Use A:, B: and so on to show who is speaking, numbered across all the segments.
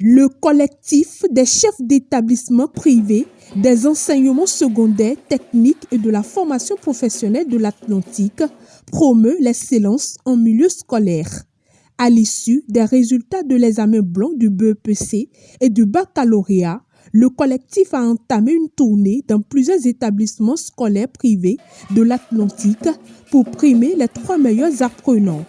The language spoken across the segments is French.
A: Le collectif des chefs d'établissement privés des enseignements secondaires, techniques et de la formation professionnelle de l'Atlantique promeut l'excellence en milieu scolaire. À l'issue des résultats de l'examen blanc du BEPC et du baccalauréat, le collectif a entamé une tournée dans plusieurs établissements scolaires privés de l'Atlantique pour primer les 3 meilleurs apprenants.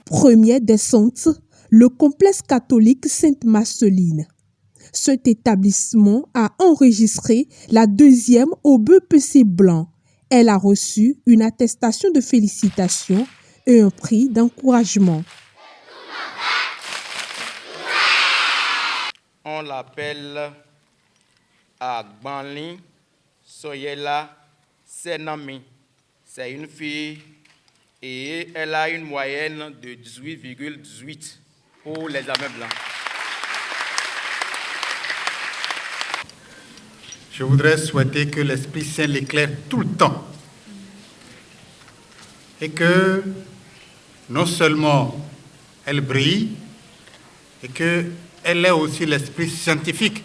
A: Première descente, le complexe catholique Sainte-Marceline. Cet établissement a enregistré la 2e au BEPC blanc. Elle a reçu une attestation de félicitations et un prix d'encouragement.
B: On l'appelle Agbanli Soyela Senami. C'est une fille et elle a une moyenne de 18,18 pour l'examen blanc.
C: Je voudrais souhaiter que l'Esprit Saint l'éclaire tout le temps et que non seulement elle brille, et qu'elle ait aussi l'esprit scientifique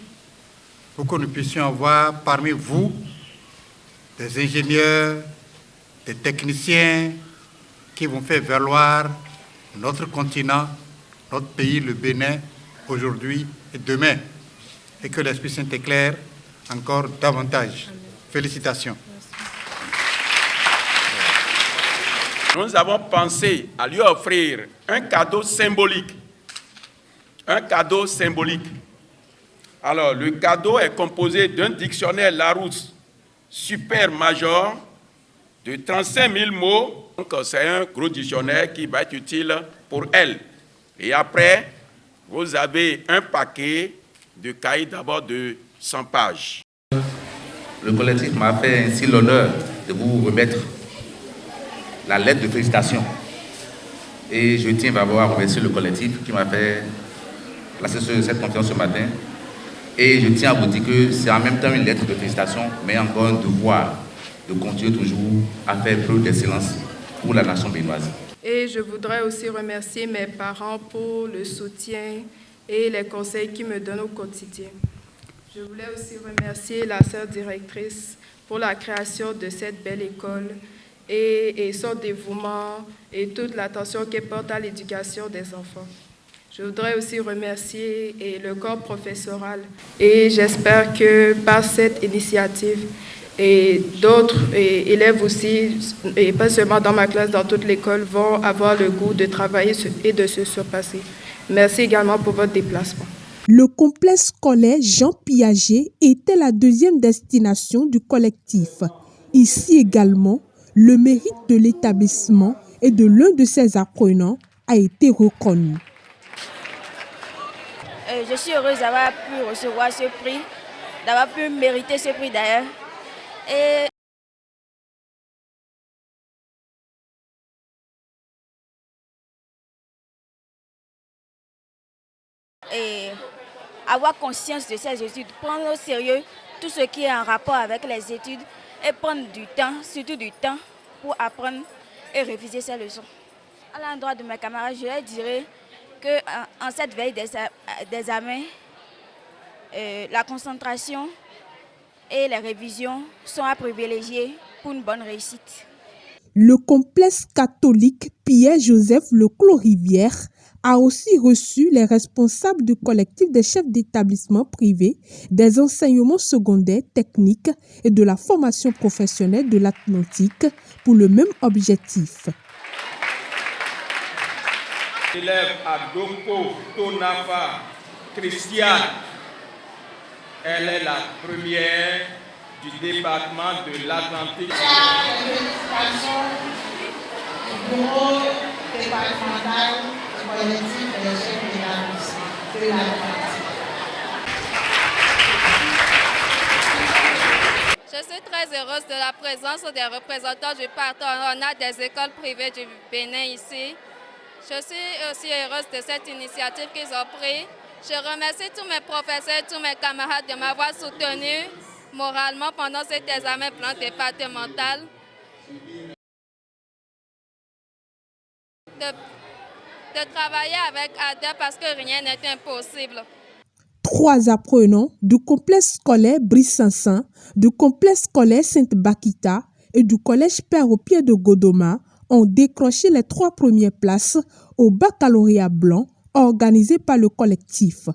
C: pour que nous puissions avoir parmi vous des ingénieurs, des techniciens qui vont faire valoir notre continent, notre pays, le Bénin, aujourd'hui et demain. Et que l'Esprit Saint éclaire encore davantage. Félicitations.
B: Nous avons pensé à lui offrir un cadeau symbolique. Un cadeau symbolique. Alors, le cadeau est composé d'un dictionnaire Larousse super major de 35 000 mots. Donc, c'est un gros dictionnaire qui va être utile pour elle. Et après, vous avez un paquet de cahiers d'abord de 100 pages.
D: Le collectif m'a fait ainsi l'honneur de vous remettre la lettre de félicitations. Et je tiens à remercier le collectif qui m'a fait cette confiance ce matin. Et je tiens à vous dire que c'est en même temps une lettre de félicitations, mais encore un devoir de continuer toujours à faire preuve d'excellence pour la nation béninoise.
E: Et je voudrais aussi remercier mes parents pour le soutien et les conseils qu'ils me donnent au quotidien. Je voulais aussi remercier la sœur directrice pour la création de cette belle école et son dévouement et toute l'attention qu'elle porte à l'éducation des enfants. Je voudrais aussi remercier le corps professoral et j'espère que par cette initiative et d'autres élèves aussi, et pas seulement dans ma classe, dans toute l'école, vont avoir le goût de travailler et de se surpasser. Merci également pour votre déplacement.
A: Le complexe scolaire Jean Piaget était la 2e destination du collectif. Ici également, le mérite de l'établissement et de l'un de ses apprenants a été reconnu.
F: Je suis heureuse d'avoir pu recevoir ce prix, d'avoir pu mériter ce prix d'ailleurs. Et avoir conscience de ces études, prendre au sérieux tout ce qui est en rapport avec les études et prendre du temps, surtout du temps, pour apprendre et réviser ces leçons. À l'endroit de mes camarades, je leur dirais qu'en cette veille d'examen, la concentration et les révisions sont à privilégier pour une bonne réussite.
A: Le complexe catholique Pierre-Joseph Leclos-Rivière a aussi reçu les responsables du collectif des chefs d'établissement privés des enseignements secondaires, techniques et de la formation professionnelle de l'Atlantique pour le même objectif.
B: L'élève Adoko Tonafa Christiane, elle est la première du département de l'Atlantique.
G: Félicitations au bureau départemental collectif des chefs d'établissement de l'Atlantique.
H: Je suis très heureuse de la présence des représentants du patronat des écoles privées du Bénin ici. Je suis aussi heureuse de cette initiative qu'ils ont prise. Je remercie tous mes professeurs, tous mes camarades de m'avoir soutenue moralement pendant cet examen plan départemental. De travailler avec ADER parce que rien n'est impossible.
A: 3 apprenants du complexe scolaire Brice-Sanson, du complexe scolaire Sainte-Bakita et du collège Père au Pied de Godoma ont décroché les 3 premières places au baccalauréat blanc organisé par le collectif.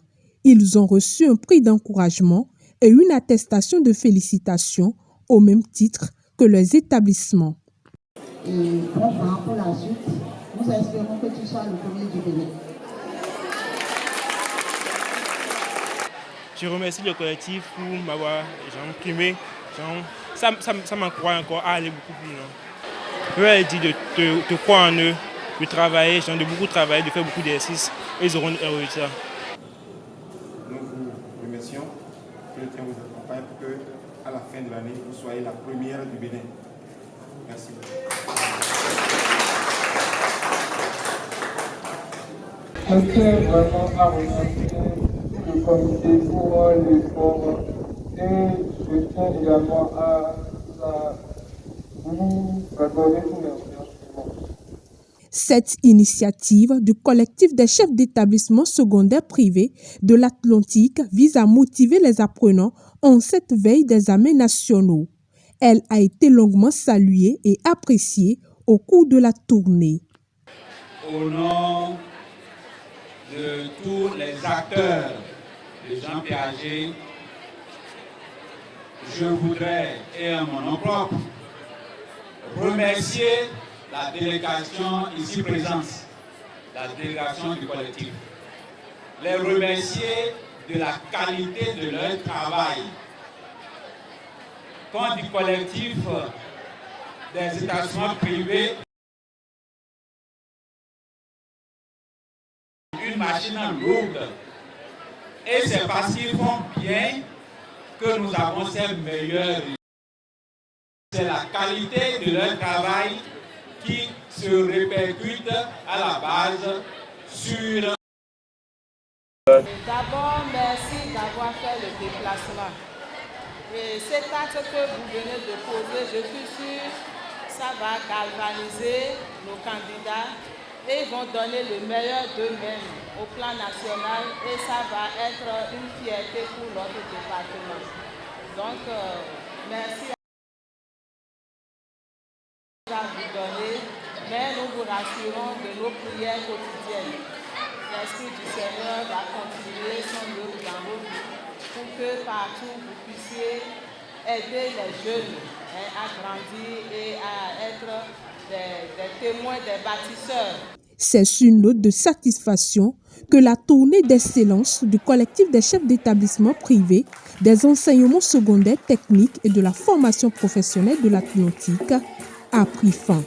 A: Ils ont reçu un prix d'encouragement et une attestation de félicitations au même titre que leurs établissements.
G: Et bon vent pour la suite. Nous espérons que tu sois le premier du Bénin.
I: Je remercie le collectif pour m'avoir primé. Ça m'encourage encore à aller beaucoup plus loin. Je leur ai dit de croire en eux, de travailler, de beaucoup travailler, de faire beaucoup d'exercices et ils auront un résultat.
J: Nous vous remercions. Que le Seigneur vous accompagne pour qu'à la fin de l'année, vous soyez la première du Bénin. Merci.
K: Je tiens vraiment à remercier le comité pour l'effort et je tiens également à vous accorder tous les remerciements.
A: Cette initiative du collectif des chefs d'établissement secondaire privés de l'Atlantique vise à motiver les apprenants en cette veille d'examens nationaux. Elle a été longuement saluée et appréciée au cours de la tournée.
L: Au nom de tous les acteurs de Jean Piaget, je voudrais, et en mon nom propre, remercier la délégation ici présente, la délégation du collectif. Les remercier de la qualité de leur travail. Quand du collectif des établissements privés, une machine lourde. Et c'est parce qu'ils font bien que nous avons ces meilleurs. C'est la qualité de leur travail qui se répercute à la base sur...
M: D'abord, merci d'avoir fait le déplacement. Et cet acte que vous venez de poser, je suis sûre, ça va galvaniser nos candidats et ils vont donner le meilleur d'eux-mêmes au plan national et ça va être une fierté pour notre département. Donc, merci à vous donner, mais nous vous rassurons de nos prières quotidiennes. L'Esprit du Seigneur va continuer son œuvre dans vos vies pour que partout vous puissiez aider les jeunes à grandir et à être des témoins, des bâtisseurs.
A: C'est sur une note de satisfaction que la tournée d'excellence du collectif des chefs d'établissement privés, des enseignements secondaires techniques et de la formation professionnelle de l'Atlantique a pris fin.